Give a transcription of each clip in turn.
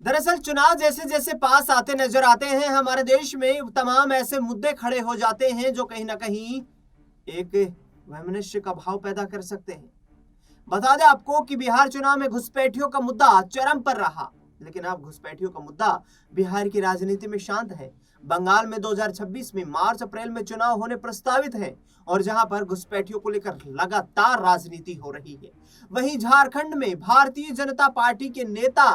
दरअसल चुनाव जैसे जैसे पास आते नजर आते हैं, हमारे देश में तमाम ऐसे मुद्दे खड़े हो जाते हैं जो कहीं ना कहीं एक वैमनस्य का भाव पैदा कर सकते हैं। बता दें आपको कि बिहार चुनाव में घुसपैठियों का मुद्दा चरम पर रहा, लेकिन अब घुसपैठियों का मुद्दा बिहार की राजनीति में शांत है। बंगाल में 2026 में मार्च अप्रैल में चुनाव होने प्रस्तावित है और जहां पर घुसपैठियों को लेकर लगातार राजनीति हो रही है, वहीं झारखंड में भारतीय जनता पार्टी के नेता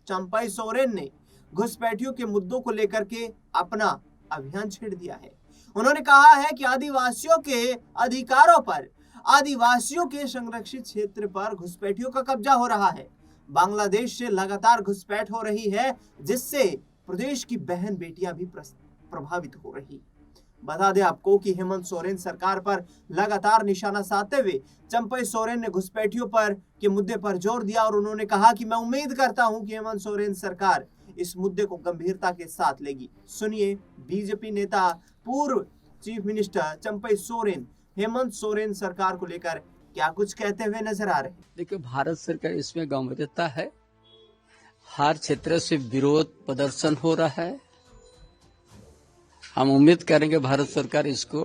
चंपई सोरेन ने घुसपैठियों के मुद्दों को लेकर के अपना अभियान छेड़ दिया है। उन्होंने कहा है कि आदिवासियों के अधिकारों पर, आदिवासियों के संरक्षित क्षेत्र पर घुसपैठियों का कब्जा हो रहा है। बांग्लादेश से लगातार घुसपैठ हो रही है, जिससे प्रदेश की बहन बेटियां भी प्रभावित हो रही। बता दें आपको कि हेमंत सोरेन सरकार पर लगातार निशाना साधते हुए चंपई सोरेन ने घुसपैठियों पर के मुद्दे पर जोर दिया और उन्होंने कहा कि मैं उम्मीद करता हूं कि हेमंत सोरेन सरकार इस मुद्दे को गंभीरता के साथ लेगी। सुनिए बीजेपी नेता पूर्व चीफ मिनिस्टर चंपई सोरेन हेमंत सोरेन सरकार को लेकर क्या कुछ कहते हुए नजर आ रहे हैं। देखिए, भारत सरकार इसमें गंभीरता है। हर क्षेत्र से विरोध प्रदर्शन हो रहा है। हम उम्मीद करेंगे भारत सरकार इसको,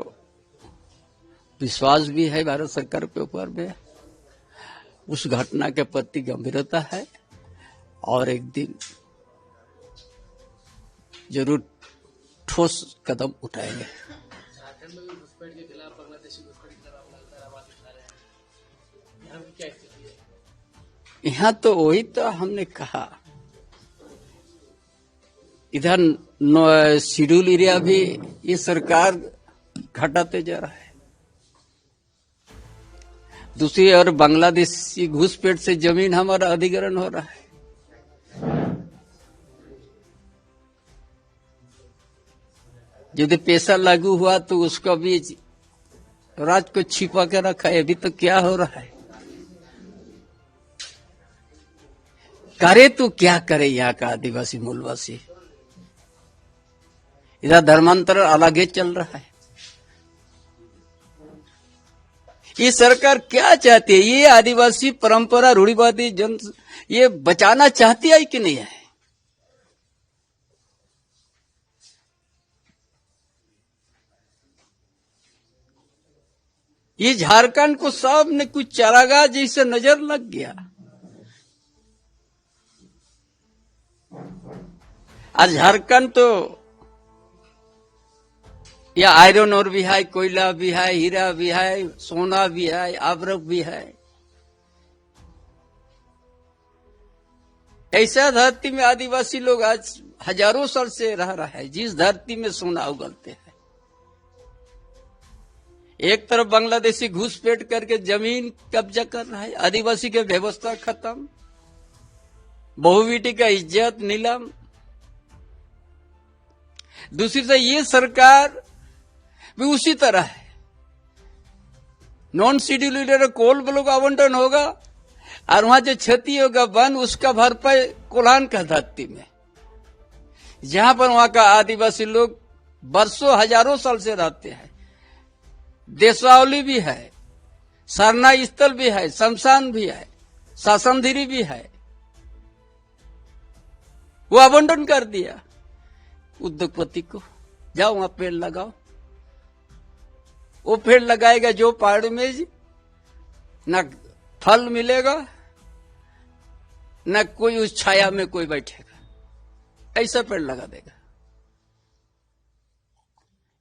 विश्वास भी है भारत सरकार के ऊपर में, उस घटना के प्रति गंभीरता है और एक दिन जरूर ठोस कदम उठाएंगे। यहाँ तो वही तो हमने कहा, इधर शेड्यूल एरिया भी ये सरकार घटाते जा रहा है। दूसरी ओर बांग्लादेशी घुसपैठ से जमीन हमारा अधिग्रहण हो रहा है। यदि पैसा लागू हुआ तो उसका भी राज को छिपा के रखा है। अभी तो क्या हो रहा है, करे तो क्या करे यहाँ का आदिवासी मूलवासी। इधर धर्मांतर अलग ही चल रहा है। ये सरकार क्या चाहती है? ये आदिवासी परंपरा रूढ़िवादी जन ये बचाना चाहती है कि नहीं है? ये झारखंड को सब ने कुछ चारागाह जैसे नजर लग गया। आज झारखंड तो या आयरन और भी है, कोयला भी है, हीरा भी है, सोना भी है, आभरक भी है। ऐसा धरती में आदिवासी लोग आज हजारों साल से रह रहा है, जिस धरती में सोना उगलते हैं। एक तरफ बांग्लादेशी घुसपैठ करके जमीन कब्जा कर रहा है, आदिवासी की व्यवस्था खत्म, बहुबेटी का इज्जत नीलाम। दूसरी तरफ ये सरकार भी उसी तरह है। Non schedule area coal block आवंटन होगा और वहां जो क्षति होगा वन, उसका भरपाई कोल्हान का धरती में, जहां पर वहां का आदिवासी लोग वर्षों हजारों साल से रहते हैं। देशवावली भी है, सरना स्थल भी है, शमशान भी है, शासनधीरी भी है, वो आवंटन कर दिया उद्योगपति को। जाओ वहां पेड़ लगाओ। वो पेड़ लगाएगा जो पहाड़ में न फल मिलेगा, न कोई उस छाया में कोई बैठेगा, ऐसा पेड़ लगा देगा।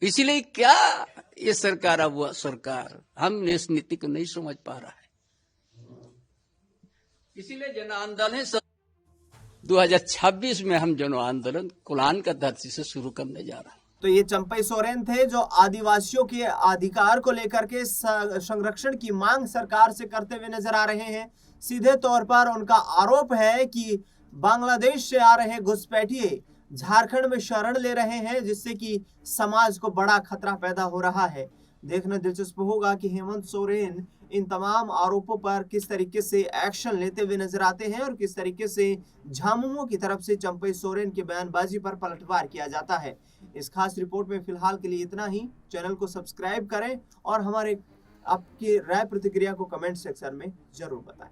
इसीलिए क्या ये सरकार, अब वह सरकार, हम इस नीति को नहीं समझ पा रहा है। इसीलिए जन आंदोलन 2026 में हम जन आंदोलन कोल्हान का धरती से शुरू करने जा रहा है। तो ये चंपई सोरेन थे जो आदिवासियों के अधिकार को लेकर के संरक्षण की मांग सरकार से करते हुए नजर आ रहे हैं। सीधे तौर पर उनका आरोप है कि बांग्लादेश से आ रहे घुसपैठिए झारखंड में शरण ले रहे हैं, जिससे कि समाज को बड़ा खतरा पैदा हो रहा है। देखना दिलचस्प होगा कि हेमंत सोरेन इन तमाम आरोपों पर किस तरीके से एक्शन लेते हुए नजर आते हैं और किस तरीके से झामुमो की तरफ से चंपई सोरेन की बयानबाजी पर पलटवार किया जाता है। इस खास रिपोर्ट में फिलहाल के लिए इतना ही। चैनल को सब्सक्राइब करें और हमारे आपकी राय प्रतिक्रिया को कमेंट सेक्शन में जरूर बताएं।